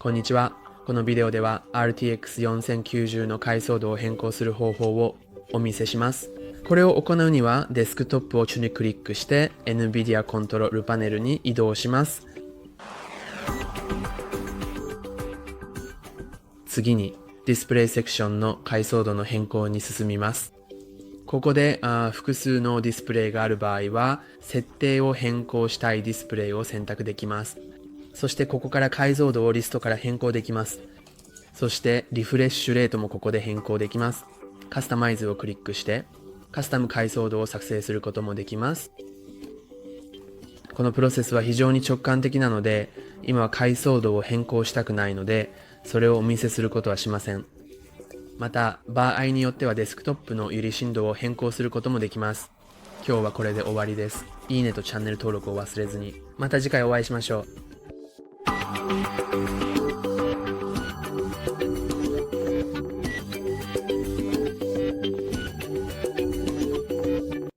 こんにちは。このビデオでは RTX4090 の解像度を変更する方法をお見せします。これを行うにはデスクトップを主にクリックして NVIDIA コントロールパネルに移動します。次にディスプレイセクションの解像度の変更に進みます。ここで複数のディスプレイがある場合は設定を変更したいディスプレイを選択できます。そしてここから解像度をリストから変更できます。そしてリフレッシュレートもここで変更できます。カスタマイズをクリックしてカスタム解像度を作成することもできます。このプロセスは非常に直感的なので、今は解像度を変更したくないので、それをお見せすることはしません。また、場合によってはデスクトップの揺り振動を変更することもできます。今日はこれで終わりです。いいねとチャンネル登録を忘れずに。また次回お会いしましょう。